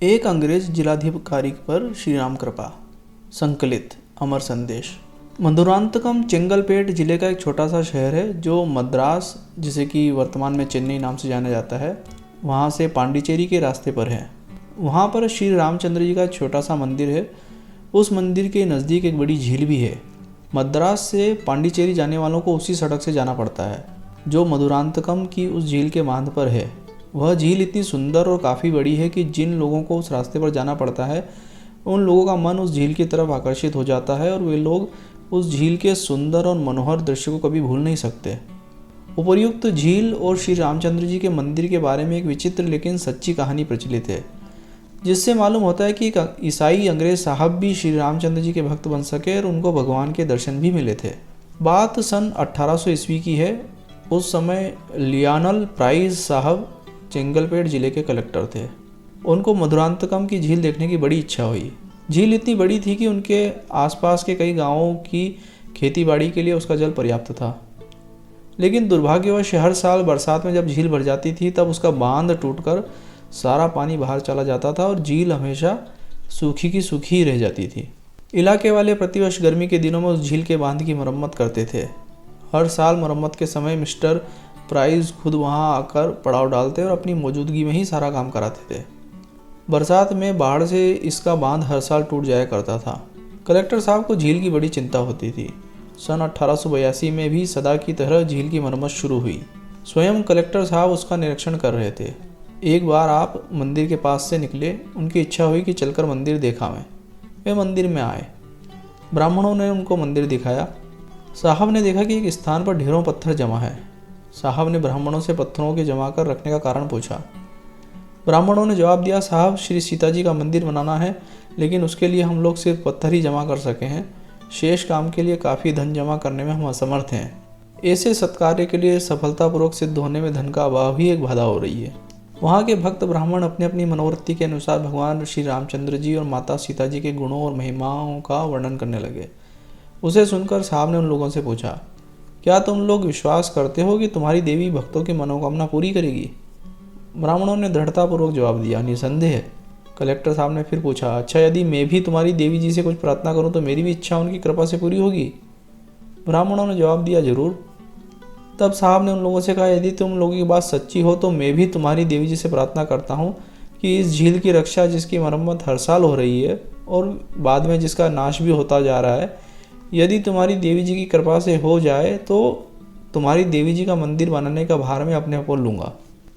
एक अंग्रेज जिलाधिकारी पर श्री राम कृपा। संकलित अमर संदेश। मधुरांतकम चेंगलपेट जिले का एक छोटा सा शहर है जो मद्रास, जिसे कि वर्तमान में चेन्नई नाम से जाना जाता है, वहाँ से पांडिचेरी के रास्ते पर है। वहाँ पर श्री रामचंद्र जी का एक छोटा सा मंदिर है। उस मंदिर के नज़दीक एक बड़ी झील भी है। मद्रास से पांडिचेरी जाने वालों को उसी सड़क से जाना पड़ता है जो मधुरांतकम की उस झील के बांध पर है। वह झील इतनी सुंदर और काफ़ी बड़ी है कि जिन लोगों को उस रास्ते पर जाना पड़ता है उन लोगों का मन उस झील की तरफ आकर्षित हो जाता है और वे लोग उस झील के सुंदर और मनोहर दृश्य को कभी भूल नहीं सकते। उपर्युक्त झील और श्री रामचंद्र जी के मंदिर के बारे में एक विचित्र लेकिन सच्ची कहानी प्रचलित है, जिससे मालूम होता है कि एक ईसाई अंग्रेज साहब भी श्री रामचंद्र जी के भक्त बन सके और उनको भगवान के दर्शन भी मिले थे। बात सन 1800 ईस्वी की है। उस समय लियानल प्राइज साहब चेंगलपेट जिले के कलेक्टर थे। उनको मधुरांतकम की झील देखने की बड़ी इच्छा हुई। झील इतनी बड़ी थी कि उनके आसपास के कई गांवों की खेतीबाड़ी के लिए उसका जल पर्याप्त था, लेकिन दुर्भाग्यवश हर साल बरसात में जब झील भर जाती थी तब उसका बांध टूटकर सारा पानी बाहर चला जाता था और झील हमेशा सूखी की सूखी ही रह जाती थी। इलाके वाले प्रतिवर्ष गर्मी के दिनों में उस झील के बांध की मरम्मत करते थे। हर साल मरम्मत के समय मिस्टर प्राइज खुद वहां आकर पड़ाव डालते और अपनी मौजूदगी में ही सारा काम कराते थे। बरसात में बाढ़ से इसका बांध हर साल टूट जाया करता था। कलेक्टर साहब को झील की बड़ी चिंता होती थी। सन 1882 में भी सदा की तरह झील की मरम्मत शुरू हुई। स्वयं कलेक्टर साहब उसका निरीक्षण कर रहे थे। एक बार आप मंदिर के पास से निकले। उनकी इच्छा हुई कि चलकर मंदिर देखा मैं। वे मंदिर में आए। ब्राह्मणों ने उनको मंदिर दिखाया। साहब ने देखा कि एक स्थान पर ढेरों पत्थर जमा है। साहब ने ब्राह्मणों से पत्थरों के जमा कर रखने का कारण पूछा। ब्राह्मणों ने जवाब दिया, साहब श्री सीता जी का मंदिर बनाना है, लेकिन उसके लिए हम लोग सिर्फ पत्थर ही जमा कर सके हैं। शेष काम के लिए काफ़ी धन जमा करने में हम असमर्थ हैं। ऐसे सत्कार्य के लिए सफलतापूर्वक सिद्ध होने में धन का अभाव ही एक बाधा हो रही है। वहाँ के भक्त ब्राह्मण अपनी अपनी मनोवृत्ति के अनुसार भगवान श्री रामचंद्र जी और माता सीता जी के गुणों और महिमाओं का वर्णन करने लगे। उसे सुनकर साहब ने उन लोगों से पूछा, क्या तुम लोग विश्वास करते हो कि तुम्हारी देवी भक्तों की मनोकामना पूरी करेगी? ब्राह्मणों ने दृढ़तापूर्वक जवाब दिया, निसंदेह। कलेक्टर साहब ने फिर पूछा, अच्छा यदि मैं भी तुम्हारी देवी जी से कुछ प्रार्थना करूं तो मेरी भी इच्छा उनकी कृपा से पूरी होगी? ब्राह्मणों ने जवाब दिया, जरूर। तब साहब ने उन लोगों से कहा, यदि तुम लोगों की बात सच्ची हो तो मैं भी तुम्हारी देवी जी से प्रार्थना करता हूँ कि इस झील की रक्षा, जिसकी मरम्मत हर साल हो रही है और बाद में जिसका नाश भी होता जा रहा है, यदि तुम्हारी देवी जी की कृपा से हो जाए तो तुम्हारी देवी जी का मंदिर बनाने का भार मैं अपने ऊपर लूँगा।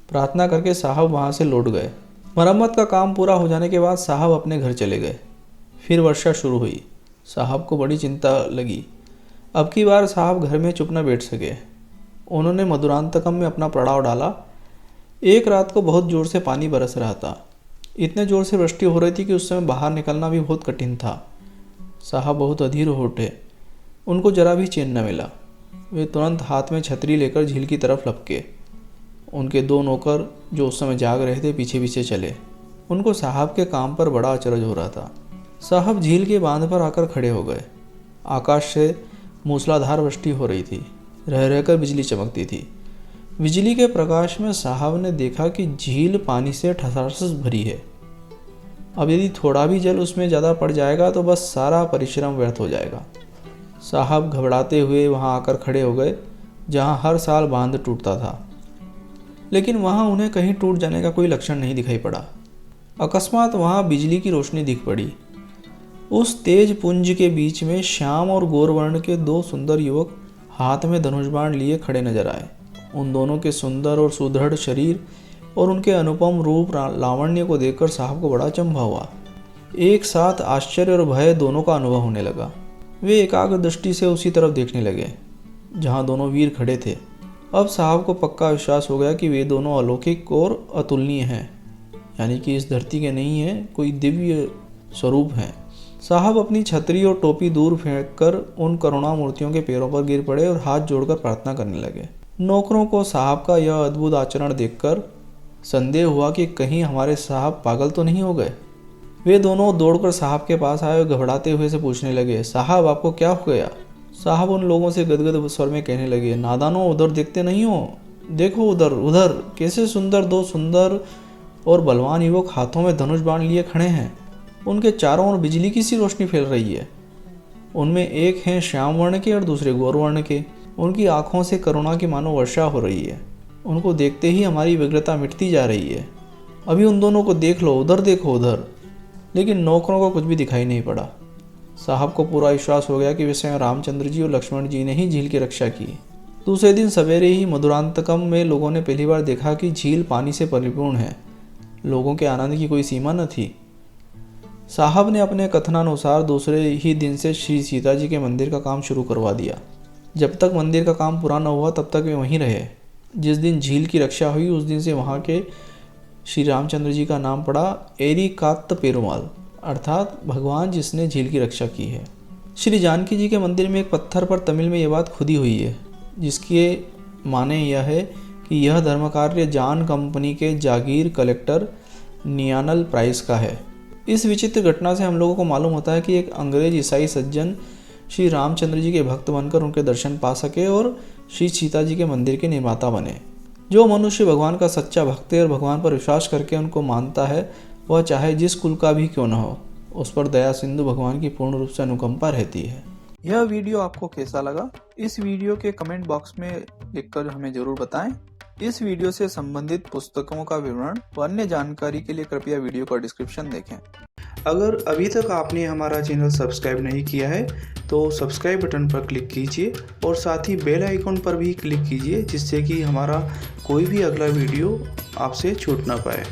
प्रार्थना करके साहब वहाँ से लौट गए। मरम्मत का काम पूरा हो जाने के बाद साहब अपने घर चले गए। फिर वर्षा शुरू हुई। साहब को बड़ी चिंता लगी। अब की बार साहब घर में चुप न बैठ सके। उन्होंने मधुरांतकम में अपना पड़ाव डाला। एक रात को बहुत ज़ोर से पानी बरस रहा था। इतने ज़ोर से वृष्टि हो रही थी कि उस समय बाहर निकलना भी बहुत कठिन था। साहब बहुत अधीर हो उठे। उनको जरा भी चैन न मिला। वे तुरंत हाथ में छतरी लेकर झील की तरफ लपके। उनके दो नौकर जो उस समय जाग रहे थे पीछे पीछे चले। उनको साहब के काम पर बड़ा अचरज हो रहा था। साहब झील के बांध पर आकर खड़े हो गए। आकाश से मूसलाधार वृष्टि हो रही थी। रह रहकर बिजली चमकती थी। बिजली के प्रकाश में साहब ने देखा कि झील पानी से ठसाठस भरी है। अब यदि थोड़ा भी जल उसमें ज़्यादा पड़ जाएगा तो बस सारा परिश्रम व्यर्थ हो जाएगा। साहब घबराते हुए वहां आकर खड़े हो गए जहां हर साल बांध टूटता था, लेकिन वहां उन्हें कहीं टूट जाने का कोई लक्षण नहीं दिखाई पड़ा। अकस्मात वहां बिजली की रोशनी दिख पड़ी। उस तेज पुंज के बीच में श्याम और गौरवर्ण के दो सुंदर युवक हाथ में धनुष बाण लिए खड़े नजर आए। उन दोनों के सुंदर और सुदृढ़ शरीर और उनके अनुपम रूप लावण्य को देखकर साहब को बड़ा अचंभा हुआ। एक साथ आश्चर्य और भय दोनों का अनुभव होने लगा। वे एकाग्र दृष्टि से उसी तरफ देखने लगे जहां दोनों वीर खड़े थे। अब साहब को पक्का विश्वास हो गया कि वे दोनों अलौकिक और अतुलनीय हैं, यानी कि इस धरती के नहीं हैं, कोई दिव्य स्वरूप हैं। साहब अपनी छतरी और टोपी दूर फेंककर उन करुणा मूर्तियों के पैरों पर गिर पड़े और हाथ जोड़कर प्रार्थना करने लगे। नौकरों को साहब का यह अद्भुत आचरण देखकर संदेह हुआ कि कहीं हमारे साहब पागल तो नहीं हो गए। वे दोनों दौड़कर साहब के पास आए और घबराते हुए से पूछने लगे, साहब आपको क्या हो गया? साहब उन लोगों से गदगद स्वर में कहने लगे, नादानों उधर देखते नहीं हो, देखो उधर उधर कैसे सुंदर दो सुंदर और बलवान युवक हाथों में धनुष बाण लिए खड़े हैं। उनके चारों ओर बिजली की सी रोशनी फैल रही है। उनमें एक हैं श्याम वर्ण के और दूसरे गौर वर्ण के। उनकी आंखों से करुणा की मानो वर्षा हो रही है। उनको देखते ही हमारी व्यग्रता मिटती जा रही है। अभी उन दोनों को देख लो, उधर देखो उधर। लेकिन नौकरों को कुछ भी दिखाई नहीं पड़ा। साहब को पूरा विश्वास हो गया कि वे स्वयं रामचंद्र जी और लक्ष्मण जी ने ही झील की रक्षा की। दूसरे दिन सवेरे ही मधुरांतकम में लोगों ने पहली बार देखा कि झील पानी से परिपूर्ण है। लोगों के आनंद की कोई सीमा न थी। साहब ने अपने कथनानुसार दूसरे ही दिन से श्री सीता जी के मंदिर का काम शुरू करवा दिया। जब तक मंदिर का काम पूरा न हुआ तब तक वे वहीं रहे। जिस दिन झील की रक्षा हुई उस दिन से वहाँ के श्री रामचंद्र जी का नाम पड़ा एरिकात्त पेरुमाल, अर्थात भगवान जिसने झील की रक्षा की है। श्री जानकी जी के मंदिर में एक पत्थर पर तमिल में यह बात खुदी हुई है, जिसके माने यह है कि यह धर्म कार्य जान कंपनी के जागीर कलेक्टर नियानल प्राइस का है। इस विचित्र घटना से हम लोगों को मालूम होता है कि एक अंग्रेज ईसाई सज्जन श्री रामचंद्र जी के भक्त बनकर उनके दर्शन पा सके और श्री सीता जी के मंदिर के निर्माता बने। जो मनुष्य भगवान का सच्चा भक्त है और भगवान पर विश्वास करके उनको मानता है, वह चाहे जिस कुल का भी क्यों न हो, उस पर दया सिंधु भगवान की पूर्ण रूप से अनुकंपा रहती है। यह वीडियो आपको कैसा लगा, इस वीडियो के कमेंट बॉक्स में लिखकर हमें जरूर बताएं। इस वीडियो से संबंधित पुस्तकों का विवरण व अन्य जानकारी के लिए कृपया वीडियो का डिस्क्रिप्शन देखें। अगर अभी तक आपने हमारा चैनल सब्सक्राइब नहीं किया है तो सब्सक्राइब बटन पर क्लिक कीजिए और साथ ही बेल आइकॉन पर भी क्लिक कीजिए, जिससे कि हमारा कोई भी अगला वीडियो आपसे छूट ना पाए।